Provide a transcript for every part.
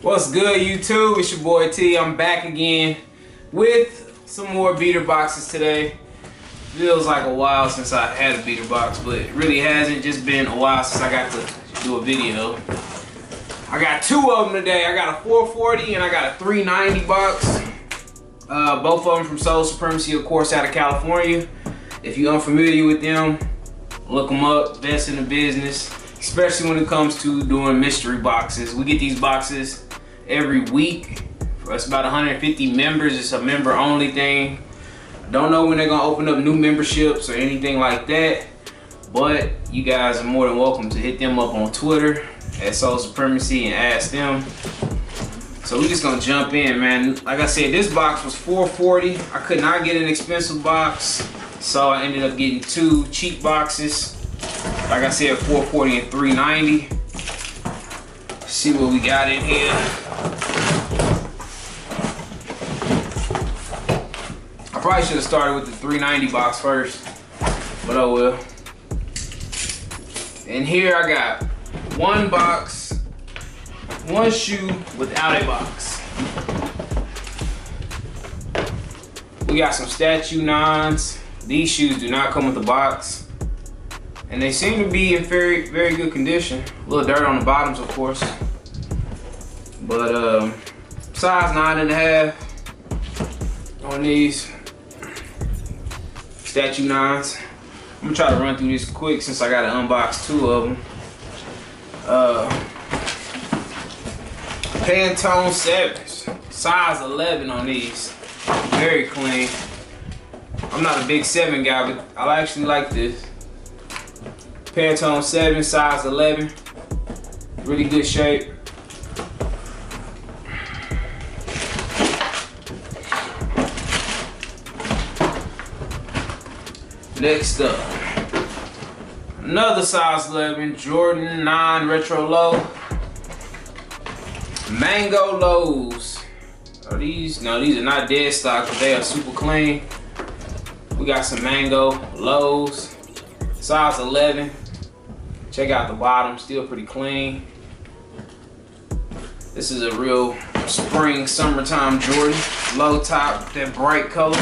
What's good, YouTube? It's your boy T. I'm back again with some more beater boxes today. Feels like a while since I had a beater box, but it really hasn't. Just been a while since I got to do a video. I got two of them today. I got a 440 and I got a 390 box. Both of them from Supremacy, of course, out of California. If you're unfamiliar with them, look them up. Best in the business, especially when it comes to doing mystery boxes. We get these boxes every week. It's about 150 members. It's a member only thing. Don't know when they're gonna open up new memberships or anything like that, but you guys are more than welcome to hit them up on Twitter at Supremacy and ask them. So we just gonna jump in, man. Like I said, this box was $440. I could not get an expensive box, so I ended up getting two cheap boxes. Like I said, $440 and $390. See what we got in here. I probably should have started with the 390 box first, but oh well. And here I got one box, one shoe without a box. We got some statue nines. These shoes do not come with a box, and they seem to be in very, very good condition. A little dirt on the bottoms, of course, but size 9.5 on these statue nines. I'm gonna try to run through this quick since I gotta unbox two of them. Panton 7s, size 11 on these. Very clean. I'm not a big 7 guy, but I actually like this. Panton 7, size 11. Really good shape. Next up, another size 11 Jordan 9 Retro Low. Mango lows. Are these? No, these are not dead stock, but they are super clean. We got some mango lows, size 11. Check out the bottom, still pretty clean. This is a real spring, summertime Jordan. Low top, that bright color.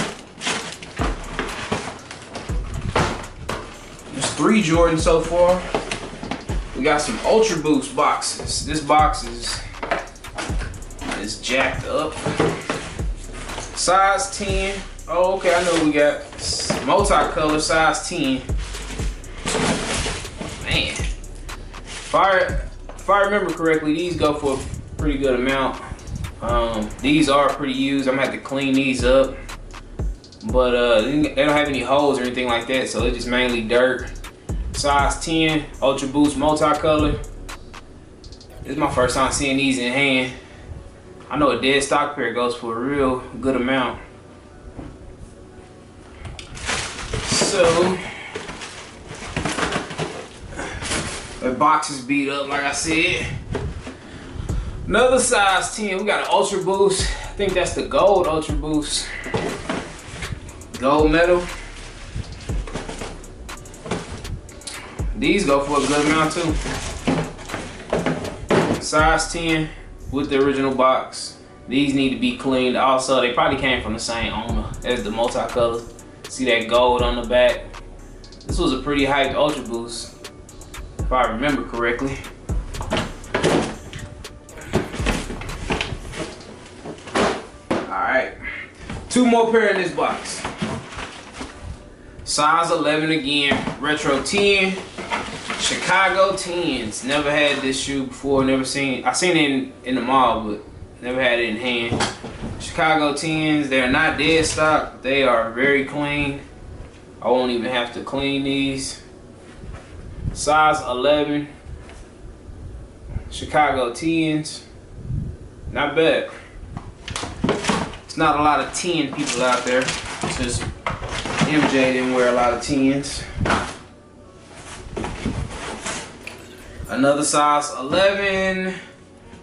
There's 3 Jordans so far. We got some Ultra Boost boxes. This box is jacked up. Size 10. Oh, okay, I know we got multicolor, size 10. Man, if I remember correctly, these go for a pretty good amount. These are pretty used. I'm gonna have to clean these up, but they don't have any holes or anything like that, so they're just mainly dirt. Size 10, Ultra Boost multicolor. This is my first time seeing these in hand. I know a dead stock pair goes for a real good amount. So the box is beat up, like I said. Another size 10. We got an Ultra Boost. I think that's the gold Ultra Boost. Gold metal. These go for a good amount too. Size 10 with the original box. These need to be cleaned. Also, they probably came from the same owner as the multicolor. See that gold on the back? This was a pretty hyped Ultra Boost, if I remember correctly. Alright, 2 more pair in this box. Size 11 again, Retro 10. Chicago 10s. Never had this shoe before, never seen. I seen it in the mall, but never had it in hand. Chicago 10s, they're not dead stock. They are very clean. I won't even have to clean these. Size 11. Chicago 10s. Not bad. It's not a lot of 10 people out there, since MJ didn't wear a lot of 10s. Another size 11,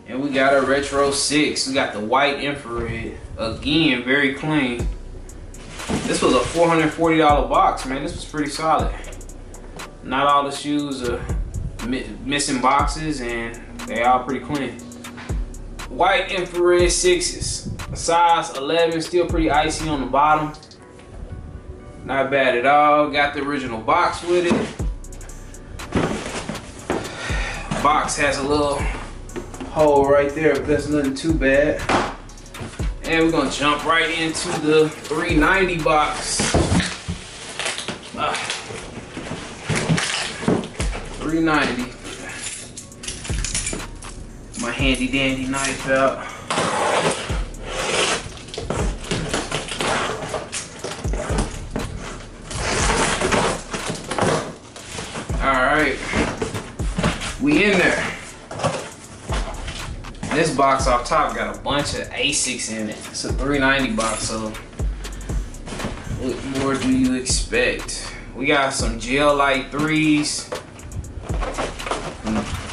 and we got a Retro 6. We got the white infrared. Again, very clean. This was a $440 box, man. This was pretty solid. Not all the shoes are missing boxes, and they all pretty clean. white infrared 6s, size 11, still pretty icy on the bottom. Not bad at all. Got the original box with it. Box has a little hole right there, but that's nothing too bad. And we're gonna jump right into the 390 box. 390. My handy dandy knife out. Alright, we in there. This box off top got a bunch of Asics in it. It's a 390 box, so what more do you expect? We got some gel lyte 3s,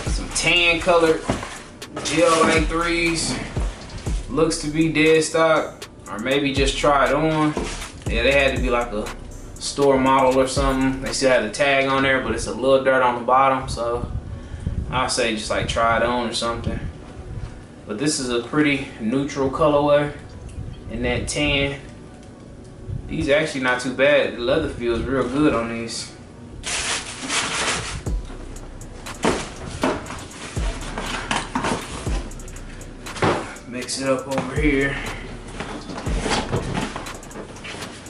some tan colored gel lyte 3s. Looks to be dead stock, or maybe just tried on. Yeah, they had to be like a store model or something. They still had the tag on there, but it's a little dirt on the bottom, so I'll say just like try it on or something. But this is a pretty neutral colorway in that tan. These are actually not too bad. The leather feels real good on these. Mix it up over here.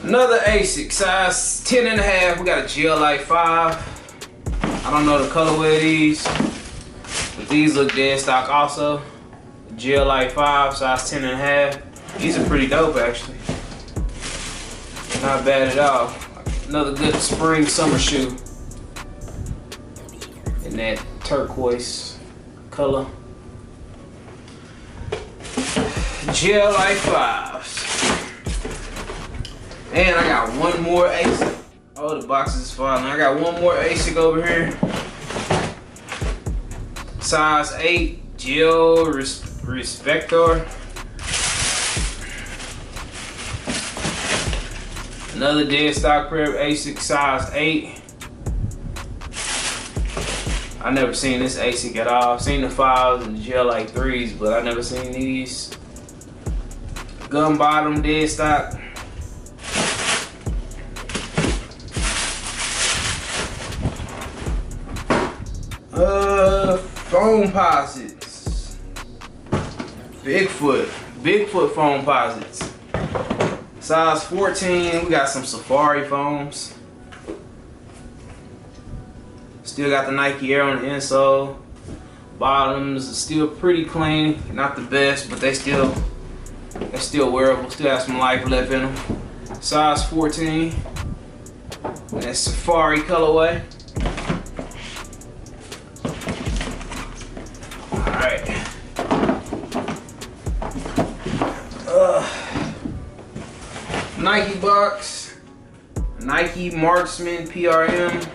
Another Asic, size 10.5. We got a gel lyte 5. I don't know the colorway of these, but these look dead stock also. Gel lyte 5, size 10.5. These are pretty dope actually. Not bad at all. Another good spring summer shoe in that turquoise color. Gel lyte 5s. And I got one more Asic. Oh, the box is falling. I got one more Asic over here. Size 8, gel respector. Another dead stock pair of Asic, size 8. I never seen this Asic at all. I've seen the 5s and the gel lyte 3s, but I never seen these. Gun bottom, dead stock. Foam posits. Bigfoot foam posits. Size 14, we got some safari foams. Still got the Nike Air on the insole. Bottoms are still pretty clean. Not the best, but they're still wearable. Still have some life left in them. Size 14. That's safari colorway. Alright. Nike box. Nike Marksman PRM.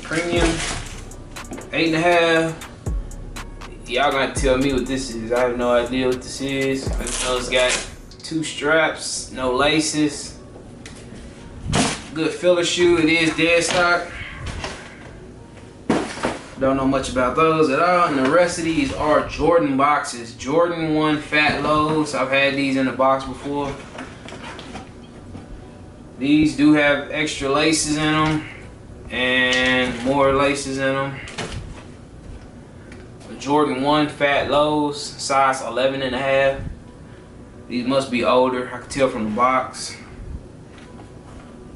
Premium. 8.5. Y'all gonna tell me what this is. I have no idea what this is. I just know it's got 2 straps, no laces. Good filler shoe. It is dead stock. Don't know much about those at all. And the rest of these are Jordan boxes. Jordan 1 fat lows. I've had these in the box before. These do have extra laces in them and more laces in them. Jordan 1 fat lows, size 11.5. These must be older. I can tell from the box.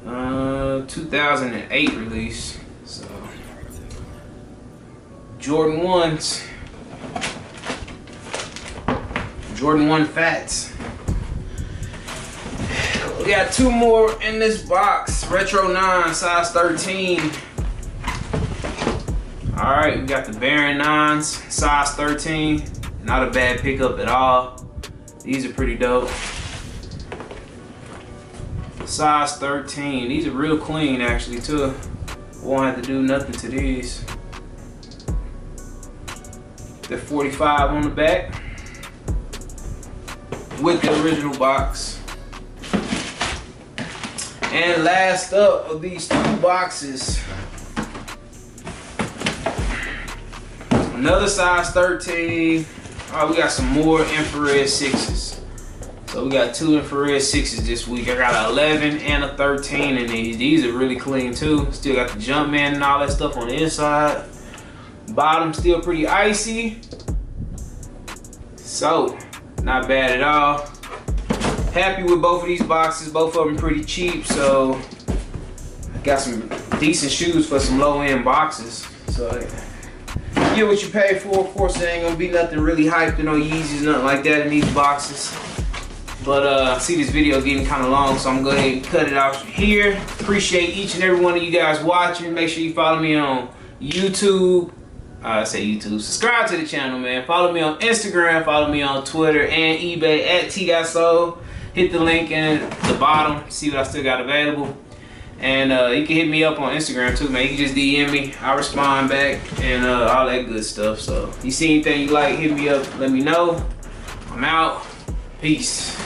2008 release. So Jordan 1s. Jordan 1 fats. We got 2 more in this box. Retro 9, size 13. Alright, we got the Baron 9s, size 13. Not a bad pickup at all. These are pretty dope. Size 13. These are real clean actually too. Won't have to do nothing to these. They're 45 on the back with the original box. And last up of these 2 boxes, another size 13. Alright, we got some more infrared 6s. So we got 2 infrared 6s this week. I got an 11 and a 13 in these. These are really clean too. Still got the Jumpman and all that stuff on the inside. Bottom still pretty icy. So, not bad at all. Happy with both of these boxes. Both of them pretty cheap. So, I got some decent shoes for some low-end boxes. So, you get what you pay for. Of course, there ain't gonna be nothing really hyped or no Yeezys, nothing like that in these boxes. But I see this video getting kind of long, so I'm going to go ahead and cut it off here. Appreciate each and every one of you guys watching. Make sure you follow me on YouTube. I say YouTube. Subscribe to the channel, man. Follow me on Instagram. Follow me on Twitter and eBay at TGOTSOLE. Hit the link in the bottom. See what I still got available. And you can hit me up on Instagram too, man. You can just DM me. I'll respond back and all that good stuff. So, you see anything you like, hit me up. Let me know. I'm out. Peace.